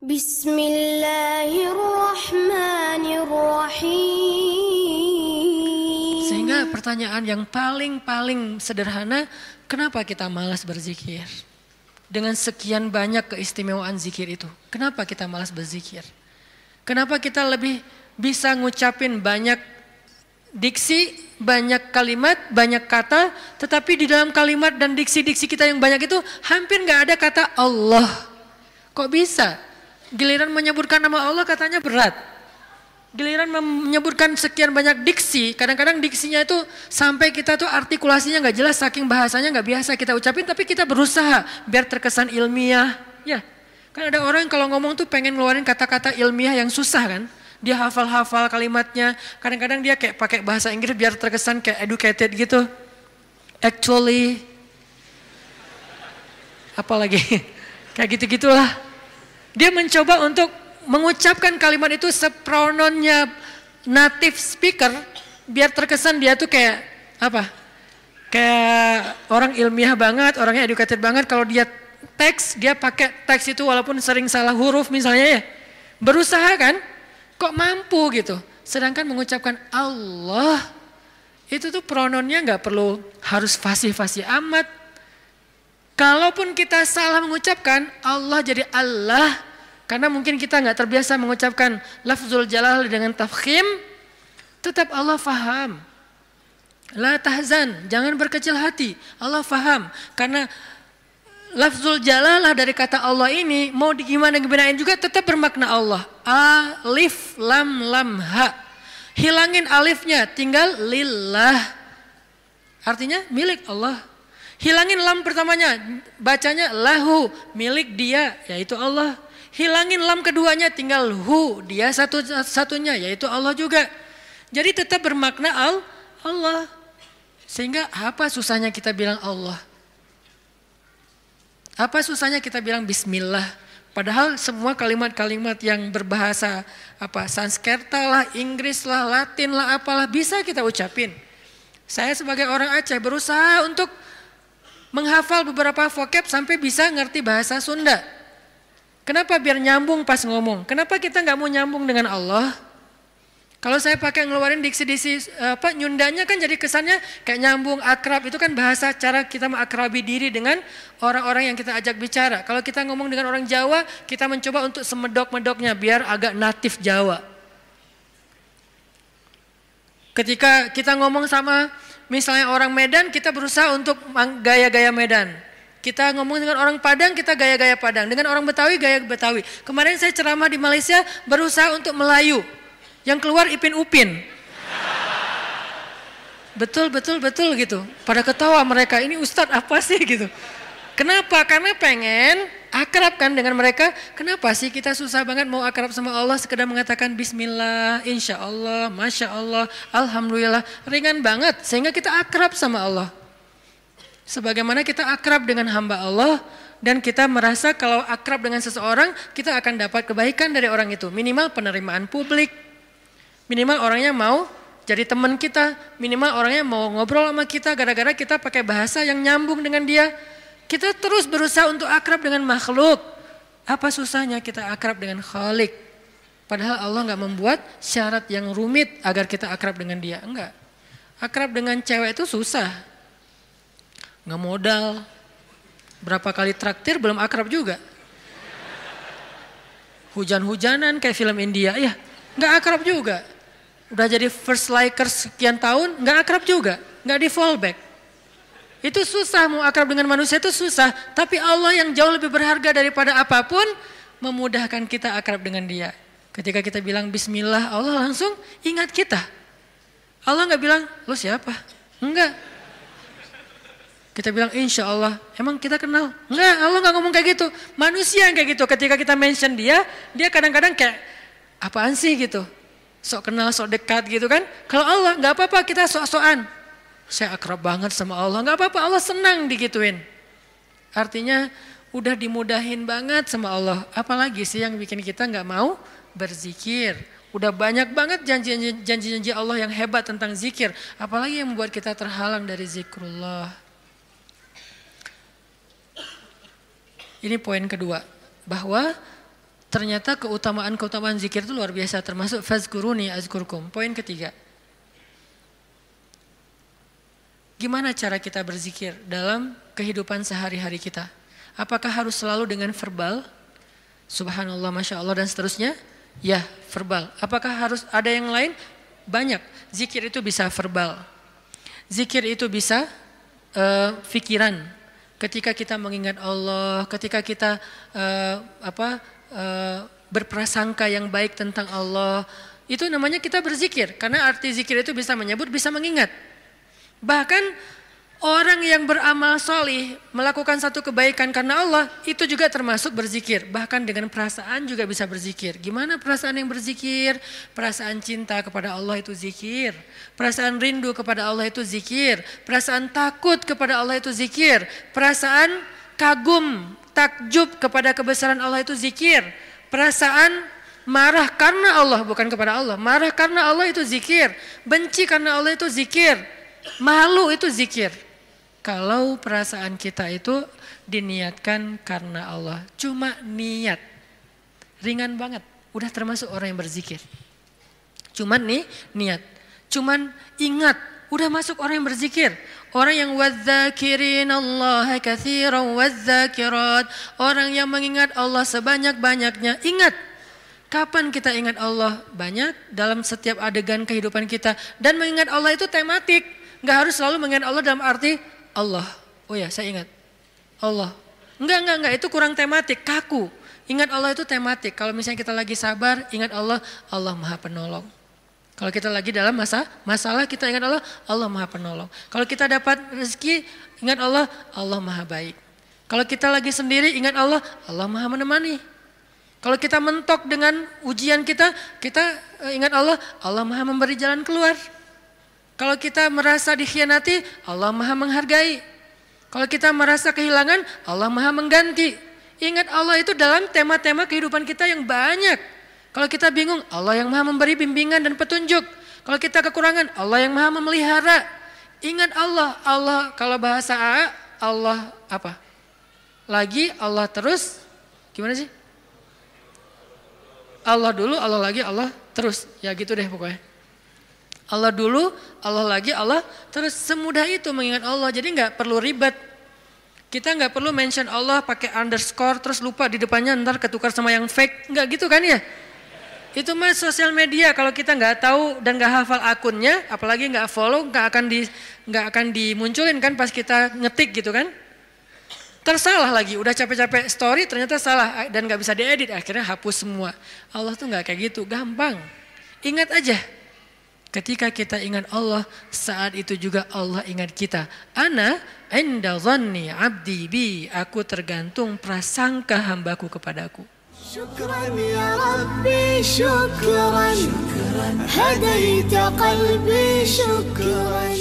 Bismillahirrahmanirrahim. Sehingga pertanyaan yang paling sederhana, kenapa kita malas berzikir? Dengan sekian banyak keistimewaan zikir itu, kenapa kita malas berzikir? Kenapa kita lebih bisa ngucapin banyak diksi, banyak kalimat, banyak kata, tetapi di dalam kalimat dan diksi-diksi kita yang banyak itu hampir nggak ada kata Allah. Kok bisa? Giliran menyebutkan nama Allah katanya berat. Giliran menyebutkan sekian banyak diksi, kadang-kadang diksinya itu sampai kita tuh artikulasinya nggak jelas, saking bahasanya nggak biasa kita ucapin, tapi kita berusaha biar terkesan ilmiah. Ya, kan ada orang kalau ngomong tuh pengen ngeluarin kata-kata ilmiah yang susah kan. Dia hafal-hafal kalimatnya, kadang-kadang dia kayak pakai bahasa Inggris biar terkesan kayak educated gitu. Actually, apalagi kayak gitu-gitulah. Dia mencoba untuk mengucapkan kalimat itu seprononnya native speaker biar terkesan dia tuh kayak apa? Kayak orang ilmiah banget, orangnya educated banget. Kalau dia teks, dia pakai teks itu walaupun sering salah huruf misalnya ya. Berusaha kan? Kok mampu gitu. Sedangkan mengucapkan Allah itu tuh prononnya nggak perlu harus fasih-fasih amat. Kalaupun kita salah mengucapkan Allah jadi Allah, karena mungkin kita nggak terbiasa mengucapkan lafzul jalal dengan tafkhim, tetap Allah faham. La tahzan, jangan berkecil hati. Allah faham, karena lafzul jalalah dari kata Allah ini mau gimanain juga tetap bermakna Allah. Alif lam lam ha. Hilangin alifnya, tinggal lillah. Artinya milik Allah. Hilangin lam pertamanya, bacanya lahu, milik dia, yaitu Allah. Hilangin lam keduanya, tinggal hu, dia satunya, yaitu Allah juga. Jadi tetap bermakna Allah. Sehingga apa susahnya kita bilang Allah? Apa susahnya kita bilang bismillah? Padahal semua kalimat-kalimat yang berbahasa Sanskerta lah, Inggris lah, Latin lah, apalah bisa kita ucapin. Saya sebagai orang Aceh berusaha untuk menghafal beberapa vocab sampai bisa ngerti bahasa Sunda. Kenapa? Biar nyambung pas ngomong. Kenapa kita nggak mau nyambung dengan Allah? Kalau saya pakai ngeluarin diksi-diksi nyundanya kan jadi kesannya kayak nyambung, akrab. Itu kan bahasa cara kita mengakrabi diri dengan orang-orang yang kita ajak bicara. Kalau kita ngomong dengan orang Jawa, kita mencoba untuk semedok-medoknya biar agak natif Jawa. Ketika kita ngomong sama misalnya orang Medan, kita berusaha untuk gaya-gaya Medan. Kita ngomong dengan orang Padang, kita gaya-gaya Padang. Dengan orang Betawi, gaya Betawi. Kemarin saya ceramah di Malaysia, berusaha untuk Melayu. Yang keluar Ipin Upin. Betul gitu. Pada ketawa mereka, ini Ustadz apa sih gitu. Kenapa? Karena pengen akrab kan dengan mereka. Kenapa sih kita susah banget mau akrab sama Allah, sekedar mengatakan bismillah, insya Allah, masya Allah, alhamdulillah. Ringan banget sehingga kita akrab sama Allah. Sebagaimana kita akrab dengan hamba Allah dan kita merasa kalau akrab dengan seseorang kita akan dapat kebaikan dari orang itu. Minimal penerimaan publik, minimal orangnya mau jadi teman kita, minimal orangnya mau ngobrol sama kita gara-gara kita pakai bahasa yang nyambung dengan dia. Kita terus berusaha untuk akrab dengan makhluk. Apa susahnya kita akrab dengan Khalik? Padahal Allah nggak membuat syarat yang rumit agar kita akrab dengan dia. Enggak. Akrab dengan cewek itu susah. Nggak modal. Berapa kali traktir belum akrab juga. Hujan-hujanan kayak film India. Ya nggak akrab juga. Udah jadi first likers sekian tahun nggak akrab juga. Nggak di fallback. Itu susah, mau akrab dengan manusia itu susah. Tapi Allah yang jauh lebih berharga daripada apapun memudahkan kita akrab dengan dia. Ketika kita bilang bismillah, Allah langsung ingat kita. Allah nggak bilang, lo siapa? Enggak. Kita bilang insya Allah, emang kita kenal? Enggak, Allah nggak ngomong kayak gitu. Manusia yang kayak gitu, ketika kita mention dia kadang-kadang kayak apaan sih gitu. Sok kenal, sok dekat gitu kan. Kalau Allah nggak apa-apa, kita sok-sokan. Saya akrab banget sama Allah, nggak apa-apa, Allah senang digituin. Artinya udah dimudahin banget sama Allah. Apalagi sih yang bikin kita nggak mau berzikir? Udah banyak banget janji-janji Allah yang hebat tentang zikir. Apalagi yang membuat kita terhalang dari zikrullah. Ini poin kedua, bahwa ternyata keutamaan zikir itu luar biasa, termasuk fazkuruni azkurkum. Poin ketiga. Gimana cara kita berzikir dalam kehidupan sehari-hari kita? Apakah harus selalu dengan verbal? Subhanallah, Masya Allah dan seterusnya? Ya, verbal. Apakah harus ada yang lain? Banyak. Zikir itu bisa verbal. Zikir itu bisa fikiran. Ketika kita mengingat Allah, ketika kita berprasangka yang baik tentang Allah, itu namanya kita berzikir. Karena arti zikir itu bisa menyebut, bisa mengingat. Bahkan orang yang beramal solih, melakukan satu kebaikan karena Allah, itu juga termasuk berzikir. Bahkan dengan perasaan juga bisa berzikir. Gimana perasaan yang berzikir? Perasaan cinta kepada Allah itu zikir. Perasaan rindu kepada Allah itu zikir. Perasaan takut kepada Allah itu zikir. Perasaan kagum, takjub kepada kebesaran Allah itu zikir. Perasaan marah karena Allah, bukan kepada Allah. Marah karena Allah itu zikir. Benci karena Allah itu zikir. Malu itu zikir. Kalau perasaan kita itu diniatkan karena Allah, cuma niat, ringan banget, udah termasuk orang yang berzikir. Cuman nih niat, cuman ingat, udah masuk orang yang berzikir. Orang yang wadzakirin-Allah katsiran wadzakirat, orang yang mengingat Allah sebanyak-banyaknya. Ingat, kapan kita ingat Allah? Banyak dalam setiap adegan kehidupan kita. Dan mengingat Allah itu tematik, nggak harus selalu mengingat Allah dalam arti Allah. Oh ya, saya ingat Allah. Enggak, itu kurang tematik, kaku. Ingat Allah itu tematik. Kalau misalnya kita lagi sabar, ingat Allah, Allah Maha Penolong. Kalau kita lagi dalam masalah, kita ingat Allah, Allah Maha Penolong. Kalau kita dapat rezeki, ingat Allah, Allah Maha Baik. Kalau kita lagi sendiri, ingat Allah, Allah Maha Menemani. Kalau kita mentok dengan ujian kita ingat Allah, Allah Maha Memberi jalan keluar. Kalau kita merasa dikhianati, Allah Maha Menghargai. Kalau kita merasa kehilangan, Allah Maha Mengganti. Ingat Allah itu dalam tema-tema kehidupan kita yang banyak. Kalau kita bingung, Allah yang Maha Memberi bimbingan dan petunjuk. Kalau kita kekurangan, Allah yang Maha Memelihara. Ingat Allah, Allah kalau bahasa Allah apa? Lagi, Allah terus. Gimana sih? Allah dulu, Allah lagi, Allah terus. Ya gitu deh pokoknya. Allah dulu, Allah lagi, Allah terus. Semudah itu mengingat Allah. Jadi nggak perlu ribet. Kita nggak perlu mention Allah pakai underscore terus lupa di depannya ntar ketukar sama yang fake. Nggak gitu kan ya? Itu mah sosial media. Kalau kita nggak tahu dan nggak hafal akunnya, apalagi nggak follow, nggak akan dimunculin kan pas kita ngetik gitu kan? Tersalah lagi. Udah capek-capek story ternyata salah dan nggak bisa diedit. Akhirnya hapus semua. Allah tuh nggak kayak gitu. Gampang. Ingat aja. Ketika kita ingat Allah, saat itu juga Allah ingat kita. Ana inda dhanni abdi bi, aku tergantung prasangka hambaku kepadaku. Syukran ya Rabbi, syukran, hadaita qalbi, syukran.